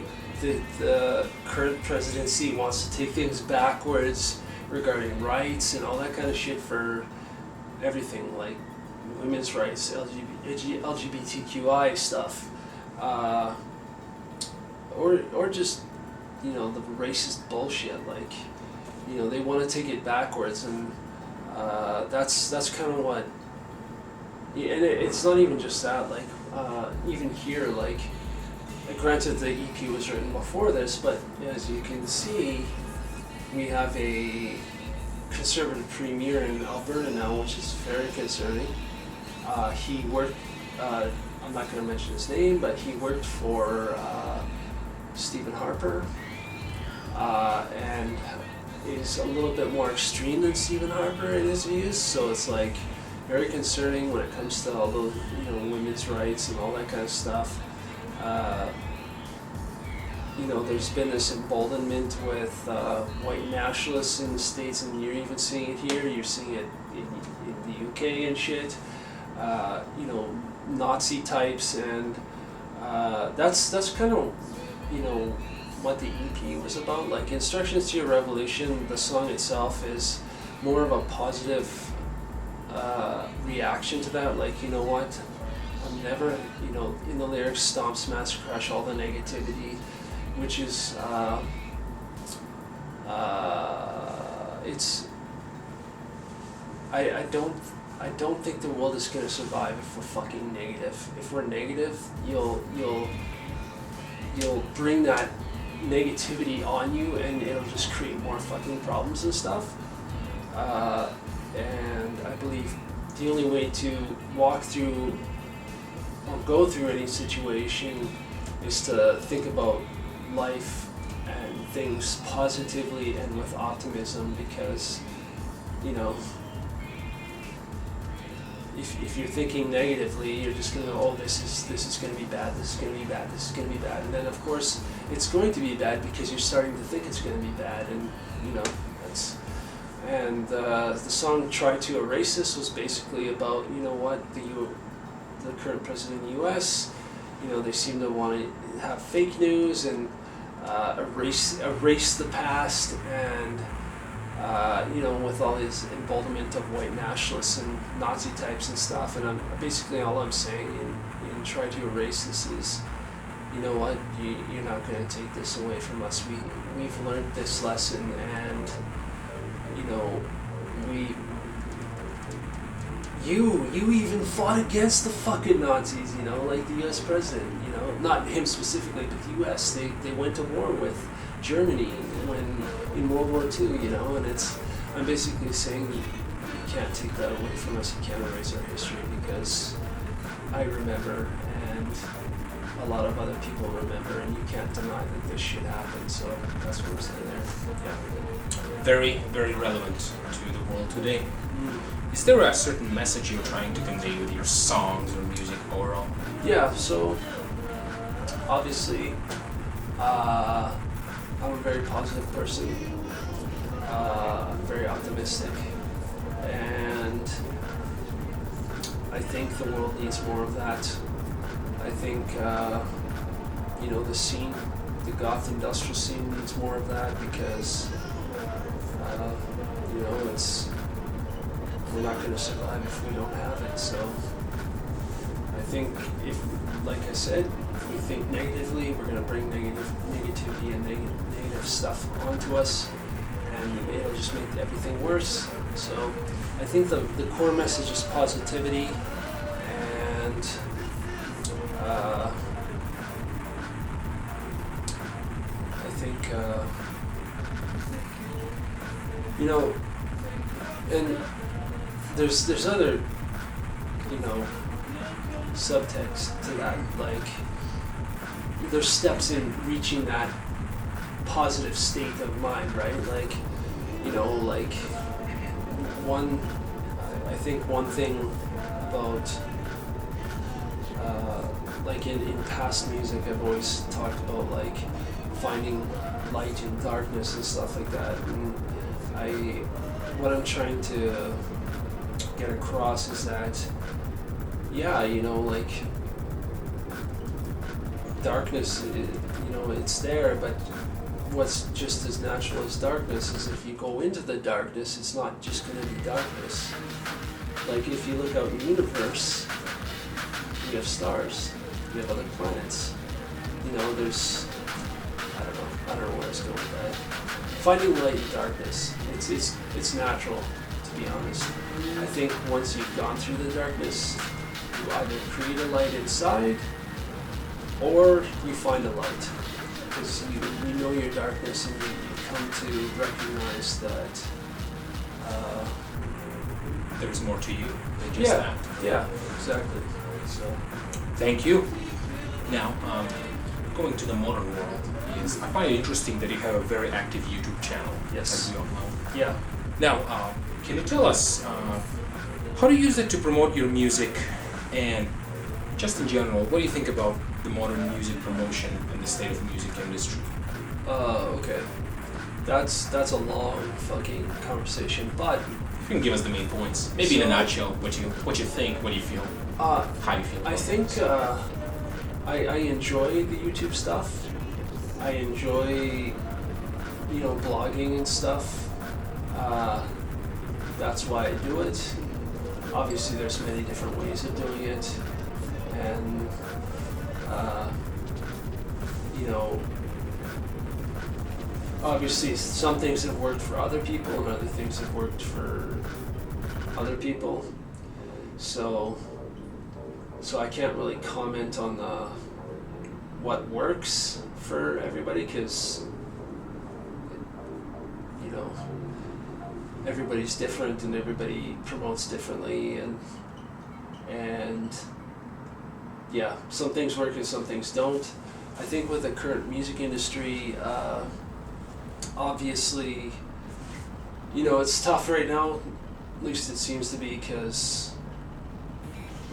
Speaker 2: current presidency wants to take things backwards regarding rights and all that kind of shit for everything, like women's rights, LGBTQI stuff, or just the racist bullshit. Like they want to take it backwards, and that's kind of what. Yeah, and it's not even just that. Like even here, like. Granted, the EP was written before this, but as you can see, we have a conservative premier in Alberta now, which is very concerning. He worked, I'm not going to mention his name, but he worked for Stephen Harper, and is a little bit more extreme than Stephen Harper in his views, so it's like very concerning when it comes to all those, women's rights and all that kind of stuff. There's been this emboldenment with white nationalists in the States, and you're even seeing it here. You're seeing it in the UK and shit. Nazi types, and that's kind of what the EP was about. Like Instructions to Your Revolution, the song itself is more of a positive reaction to that. Like, you know what? I'm never, in the lyrics, stomp, smash, crush, all the negativity, which is, it's, I don't think the world is gonna survive if we're fucking negative. If we're negative, you'll bring that negativity on you, and it'll just create more fucking problems and stuff. And I believe the only way to walk through or go through any situation is to think about life and things positively and with optimism, because if you're thinking negatively, you're just gonna go, oh, this is gonna be bad, this is gonna be bad, this is gonna be bad, and then of course it's going to be bad because you're starting to think it's gonna be bad, and that's. And the song "Try to Erase This" was basically about the current president of the U.S. They seem to want to have fake news and erase the past, and with all his emboldenment of white nationalists and Nazi types and stuff. And all I'm saying in "Try to Erase This" is, you're not going to take this away from us. We've learned this lesson, and you even fought against the fucking Nazis, like the U.S. president, not him specifically, but the U.S. They went to war with Germany in World War II, and I'm basically saying you can't take that away from us. You can't erase our history, because I remember, and a lot of other people remember, and you can't deny that this shit happened. So that's what I'm saying there. Yeah.
Speaker 1: Very, very relevant to the world today. Is there a certain message you're trying to convey with your songs or music overall?
Speaker 2: Yeah, so obviously I'm a very positive person. I'm very optimistic, and I think the world needs more of that. I think the scene, the goth industrial scene, needs more of that, because we're not going to survive if we don't have it. So I think if, like I said, if we think negatively, we're going to bring negativity and negative stuff onto us, and it'll just make everything worse. So I think the core message is positivity, and I think and there's other subtext to that, like there's steps in reaching that positive state of mind, right? Like I think one thing about like in past music, I've always talked about like finding light in darkness and stuff like that, and what I'm trying to get across is that like darkness, it's there, but what's just as natural as darkness is if you go into the darkness, it's not just going to be darkness. Like if you look out in the universe, we have stars, we have other planets. There's, I don't know where it's going with that. Finding light in darkness, it's natural, to be honest. I think once you've gone through the darkness, you either create a light inside, or you find a light. Because you know your darkness, and you come to recognize that
Speaker 1: there's more to you than just that.
Speaker 2: Yeah, exactly. So,
Speaker 1: thank you. Now, going to the modern world, I find it interesting that you have a very active YouTube channel.
Speaker 2: Yes.
Speaker 1: As we all know.
Speaker 2: Yeah.
Speaker 1: Now, can you tell us how do you use it to promote your music, and just in general, what do you think about the modern music promotion and the state of the music industry?
Speaker 2: Okay. That's a long fucking conversation, but
Speaker 1: you can give us the main points. Maybe in a nutshell, what you think, what you feel, how you feel.
Speaker 2: I think I enjoy the YouTube stuff. I enjoy, blogging and stuff. That's why I do it. Obviously, there's many different ways of doing it, and you know, obviously some things have worked for other people and other things have worked for other people. So I can't really comment on what works for everybody, because you know, everybody's different and everybody promotes differently, and yeah, some things work and some things don't. I think with the current music industry, obviously, you know, it's tough right now, at least it seems to be, because,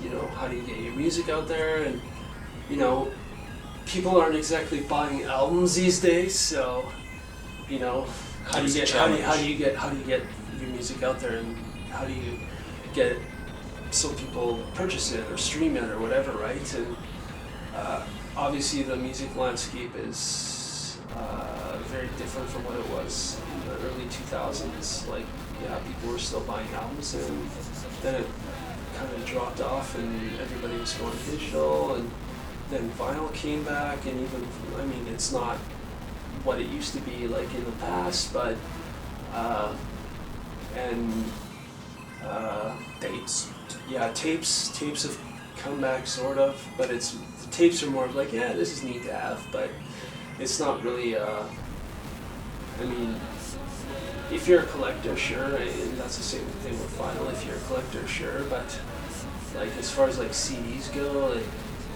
Speaker 2: you know, how do you get your music out there? And, you know, people aren't exactly buying albums these days, so, you know, how do you get your music out there, and how do you get it so people purchase it or stream it or whatever, right? And obviously the music landscape is very different from what it was in the early 2000s. Like, yeah, people were still buying albums, and then it kind of dropped off and everybody was going digital, and then vinyl came back, and even, I mean, it's not what it used to be like in the past, but
Speaker 1: Tapes.
Speaker 2: Yeah, tapes have come back sort of, but the tapes are more of like, yeah, this is neat to have, but it's not really, I mean, if you're a collector, sure, and that's the same thing with vinyl. If you're a collector, sure, but like as far as like CDs go, like,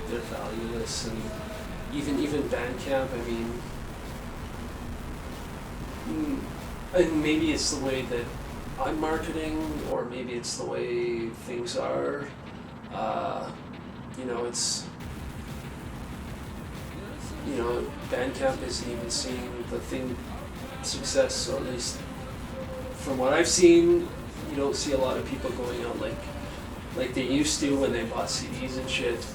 Speaker 2: they're valueless, and even Bandcamp, I mean, and maybe it's the way that I'm marketing, or maybe it's the way things are. You know, it's, you know, Bandcamp isn't even seeing the thing success, or at least from what I've seen, you don't see a lot of people going out like they used to when they bought CDs and shit.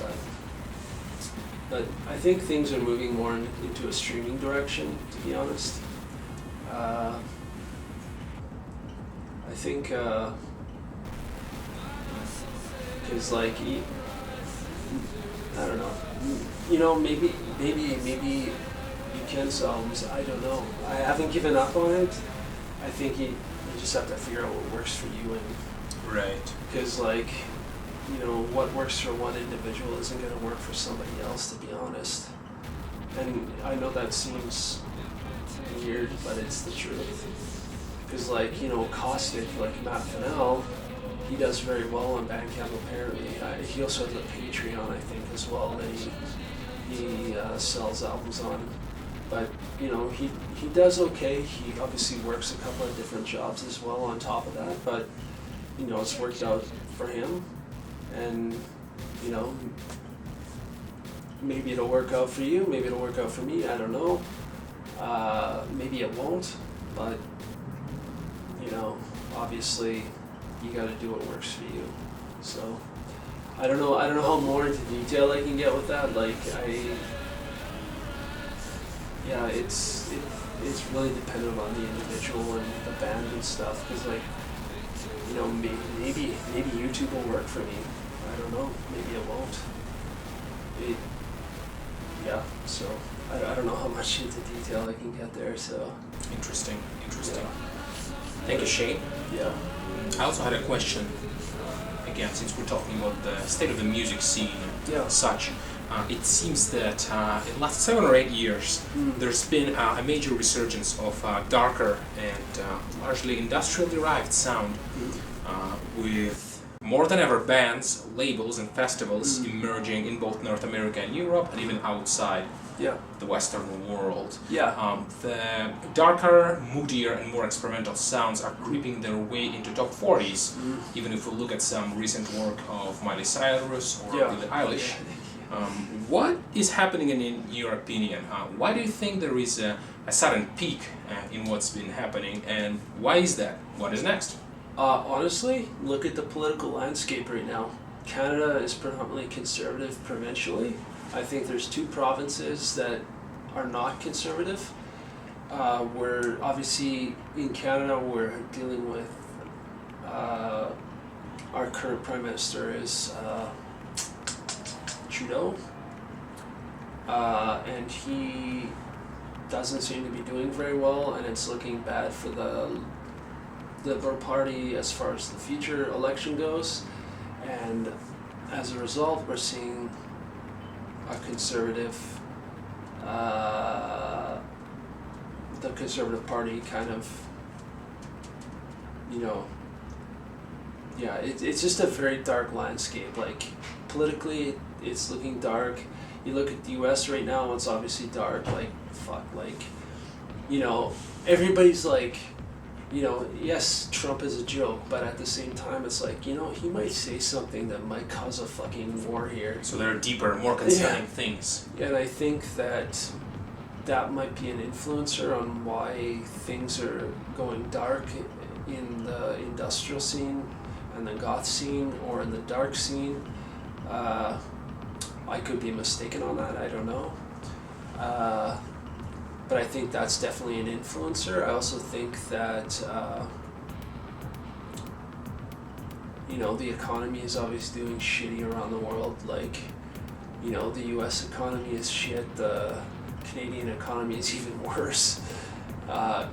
Speaker 2: But I think things are moving more into a streaming direction, to be honest. I think, because like, I don't know, you know, maybe you can sell albums, I don't know. I haven't given up on it. I think you just have to figure out what works for you, and
Speaker 1: right.
Speaker 2: Because like, you know, what works for one individual isn't going to work for somebody else, to be honest. And I know that seems weird, but it's the truth. Because like, you know, Caustic, like Matt Fennell, he does very well on Bandcamp apparently. He also has a Patreon, I think, as well, that he sells albums on. But, you know, he does okay. He obviously works a couple of different jobs as well on top of that, but, you know, it's worked out for him. And, you know, maybe it'll work out for you, maybe it'll work out for me, I don't know. Maybe it won't, but, you know, obviously you gotta do what works for you. So, I don't know how more into detail I can get with that. Like, it's really dependent on the individual and the band and stuff, because like, you know, maybe YouTube will work for me. I don't know. Maybe it won't. So I don't know how much into detail I can get there. So
Speaker 1: Interesting.
Speaker 2: yeah.
Speaker 1: Thank you, Shane.
Speaker 2: Yeah.
Speaker 1: I also had a question. Again, since we're talking about the state of the music scene and such, it seems that in the last 7 or 8 years, there's been a major resurgence of darker and largely industrial-derived sound, with more than ever bands, labels, and festivals emerging in both North America and Europe, and even outside the Western world. The darker, moodier, and more experimental sounds are creeping their way into top 40s, even if we look at some recent work of Miley Cyrus or Billie Eilish. What is happening in your opinion? Why do you think there is a sudden peak in what's been happening, and why is that? What is next?
Speaker 2: Honestly, look at the political landscape right now. Canada is predominantly conservative provincially. I think there's 2 provinces that are not conservative. We're obviously in Canada, we're dealing with our current Prime Minister is Trudeau, and he doesn't seem to be doing very well, and it's looking bad for the Liberal Party as far as the future election goes, and as a result, we're seeing a conservative, the Conservative Party kind of, you know, yeah, it's just a very dark landscape. Like, politically, it's looking dark. You look at the US right now, it's obviously dark. Like, fuck, like, you know, everybody's like, you know, yes, Trump is a joke, but at the same time, it's like, you know, he might say something that might cause a fucking war here.
Speaker 1: So there are deeper, more concerning things.
Speaker 2: And I think that might be an influencer on why things are going dark in the industrial scene and the goth scene, or in the dark scene. I could be mistaken on that, I don't know. But I think that's definitely an influencer. I also think that, you know, the economy is obviously doing shitty around the world. Like, you know, the US economy is shit, the Canadian economy is even worse.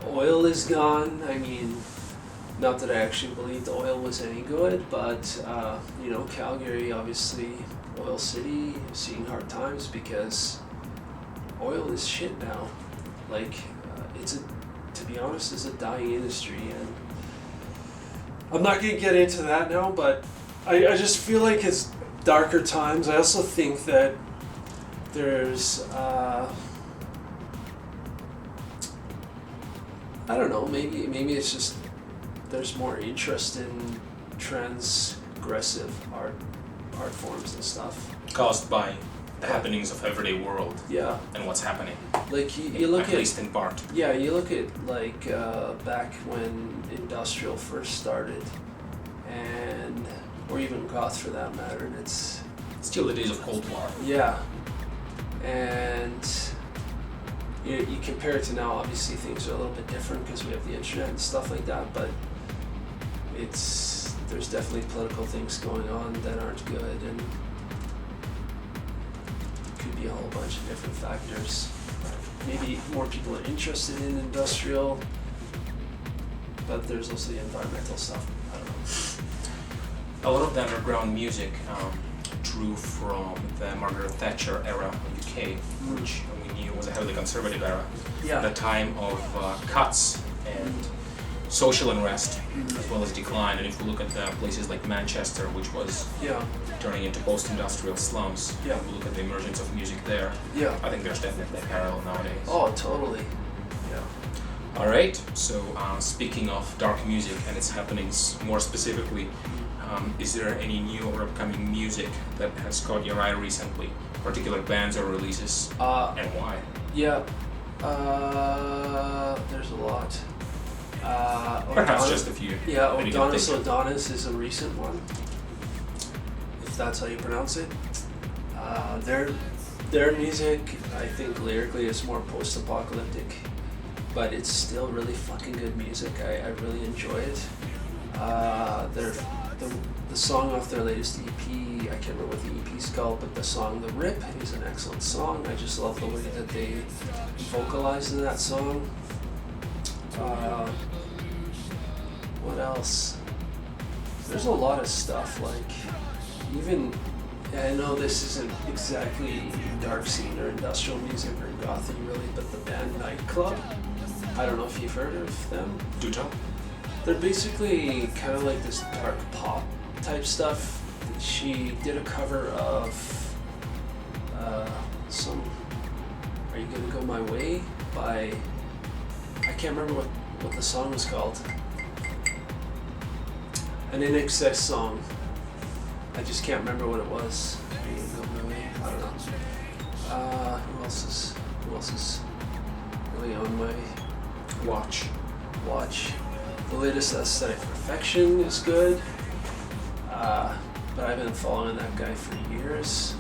Speaker 2: Oil is gone. I mean, not that I actually believed oil was any good, but, you know, Calgary, obviously, Oil City, seeing hard times because oil is shit now. Like, to be honest, it's a dying industry, and I'm not going to get into that now, but I just feel like it's darker times. I also think that there's, I don't know, maybe it's just there's more interest in transgressive art forms and stuff.
Speaker 1: Caused by the happenings of everyday world.
Speaker 2: Yeah.
Speaker 1: And what's happening.
Speaker 2: Like you look
Speaker 1: at least in part.
Speaker 2: Yeah, you look at like back when Industrial first started, and or even goth for that matter, and it's
Speaker 1: still the days of Cold War.
Speaker 2: Yeah. And you compare it to now, obviously things are a little bit different because we have the internet and stuff like that, but there's definitely political things going on that aren't good, and could be a whole bunch of different factors. Maybe more people are interested in industrial, but there's also the environmental stuff. I don't know.
Speaker 1: A lot of the underground music drew from the Margaret Thatcher era of UK, which we knew was a heavily conservative era.
Speaker 2: Yeah.
Speaker 1: At a time of cuts and social unrest, as well as decline. And if we look at places like Manchester, which was turning into post-industrial slums, we look at the emergence of music there.
Speaker 2: Yeah.
Speaker 1: I think there's definitely a parallel nowadays.
Speaker 2: Oh, totally. Yeah.
Speaker 1: All right. So speaking of dark music and its happenings, more specifically, is there any new or upcoming music that has caught your eye recently? Particular bands or releases, and why?
Speaker 2: Yeah. There's a lot.
Speaker 1: Perhaps just a few.
Speaker 2: Yeah, Odonis is a recent one, if that's how you pronounce it. Their music, I think lyrically is more post-apocalyptic, but it's still really fucking good music. I really enjoy it. The song off their latest EP, I can't remember what the EP's called, but the song The Rip is an excellent song. I just love the way that they vocalize in that song. What else? There's a lot of stuff, like, even, I know this isn't exactly dark scene or industrial music or gothy really, but the band Nightclub, I don't know if you've heard of them.
Speaker 1: Do tell.
Speaker 2: They're basically kind of like this dark pop type stuff. She did a cover of some Are You Gonna Go My Way by, I can't remember what the song was called. An In Excess song. I just can't remember what it was. Are You Gonna Go My Way? I don't know. Who else is really on my watch? The latest Aesthetic Perfection is good, but I've been following that guy for years.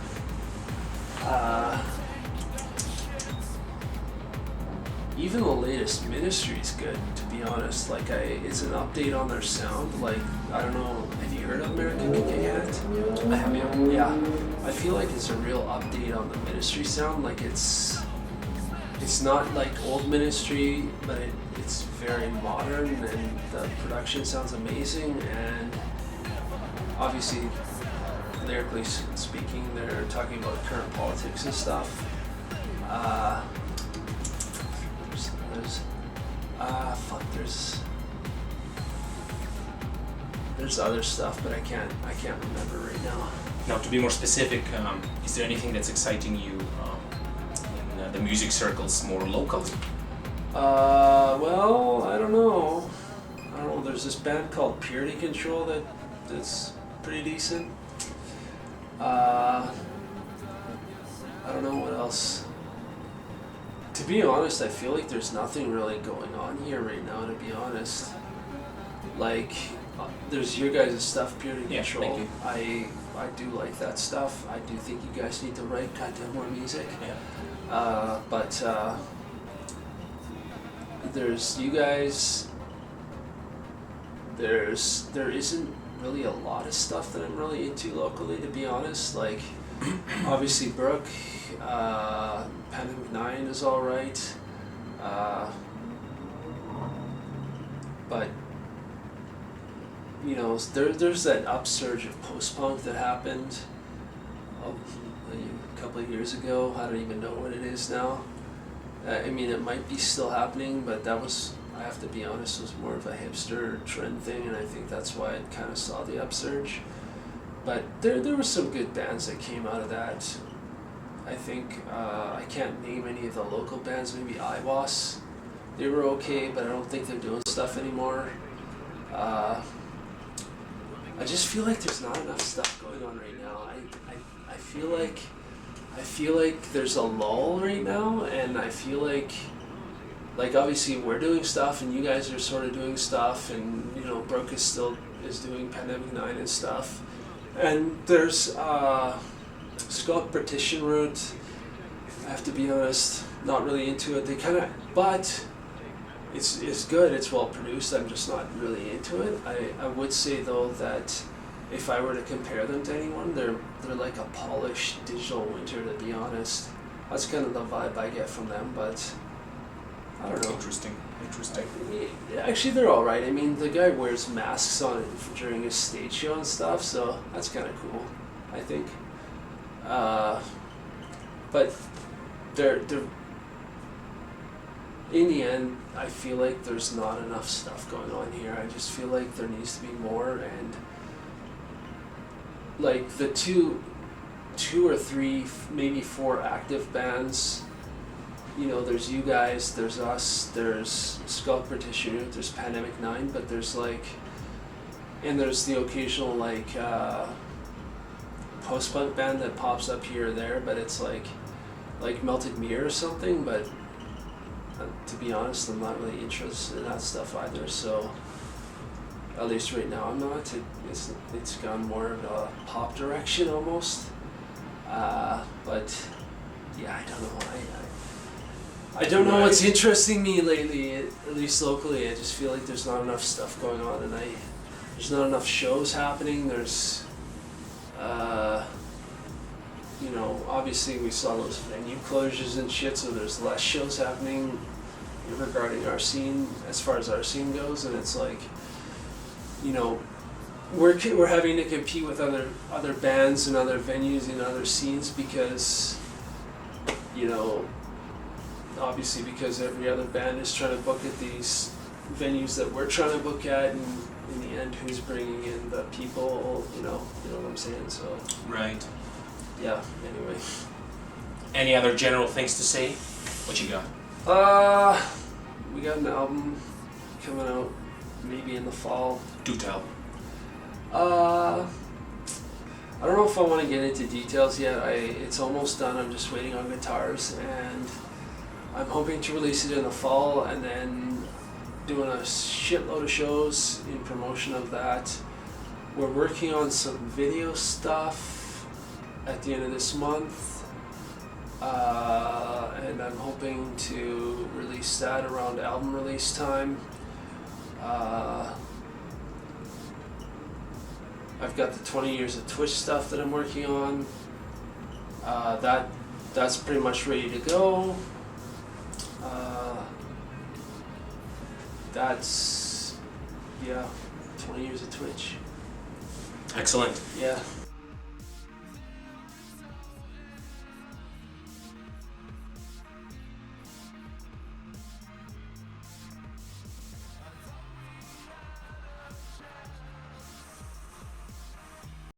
Speaker 2: Even the latest Ministry is good, to be honest. Like, it's an update on their sound. Like, I don't know, have you heard of American Kick It?
Speaker 1: I have, yeah.
Speaker 2: Yeah. I feel like it's a real update on the Ministry sound. Like it's not like old Ministry, but it's very modern, and the production sounds amazing, and obviously lyrically speaking, they're talking about current politics and stuff. There's other stuff, but I can't remember right now.
Speaker 1: Now, to be more specific, is there anything that's exciting you in the music circles more locally?
Speaker 2: Well, I don't know. There's this band called Purity Control that's pretty decent. I don't know what else. To be honest, I feel like there's nothing really going on here right now, to be honest. Like, there's your guys' stuff, Purity Control.
Speaker 1: Thank you.
Speaker 2: I do like that stuff. I do think you guys need to write goddamn more music.
Speaker 1: Yeah.
Speaker 2: But there's you guys. There isn't really a lot of stuff that I'm really into locally, to be honest. Like, obviously Brooke, Pandemic 9 is alright. But you know, there's that upsurge of post-punk that happened a couple of years ago. I don't even know what it is now. I mean, it might be still happening, but that was, I have to be honest, was more of a hipster trend thing, and I think that's why it kind of saw the upsurge. But there were some good bands that came out of that. I think, I can't name any of the local bands, maybe IWAS. They were okay, but I don't think they're doing stuff anymore. I just feel like there's not enough stuff going on right now. I feel like there's a lull right now, and I feel like obviously we're doing stuff, and you guys are sort of doing stuff, and you know, Brooke is doing Pandemic 9 and stuff, and there's Scott Partition Route. I have to be honest, not really into it. They kind of, but it's good. It's well produced. I'm just not really into it. I would say though that if I were to compare them to anyone, they're like a polished digital winter, to be honest. That's kind of the vibe I get from them, but I don't know.
Speaker 1: Interesting.
Speaker 2: Actually, they're all right. I mean, the guy wears masks on it during his stage show and stuff, so that's kind of cool, I think. But they're in the end, I feel like there's not enough stuff going on here. I just feel like there needs to be more, and like the two or three, maybe 4 active bands. You know, there's you guys, there's us, there's Skull Partition, there's Pandemic 9, but there's like, and there's the occasional like post-punk band that pops up here or there, but it's like Melted Mirror or something, but to be honest, I'm not really interested in that stuff either, so at least right now I'm not. It's gone more of a pop direction almost, but yeah, I don't know. I don't know what's interesting me lately, at least locally. I just feel like there's not enough stuff going on, and there's not enough shows happening. There's, you know, obviously we saw those venue closures and shit, so there's less shows happening regarding our scene, as far as our scene goes, and it's like, you know, we're having to compete with other bands and other venues and other scenes because, you know, obviously because every other band is trying to book at these venues that we're trying to book at, and in the end, who's bringing in the people, you know what I'm saying, so.
Speaker 1: Right.
Speaker 2: Yeah, anyway.
Speaker 1: Any other general things to say? What you got?
Speaker 2: We got an album coming out maybe in the fall.
Speaker 1: Do tell.
Speaker 2: I don't know if I want to get into details yet. It's almost done. I'm just waiting on guitars, and I'm hoping to release it in the fall, and then doing a shitload of shows in promotion of that. We're working on some video stuff at the end of this month, and I'm hoping to release that around album release time. I've got the 20 Years of Twitch stuff that I'm working on. That's pretty much ready to go. That's 20 years of Twitch.
Speaker 1: Excellent.
Speaker 2: Yeah.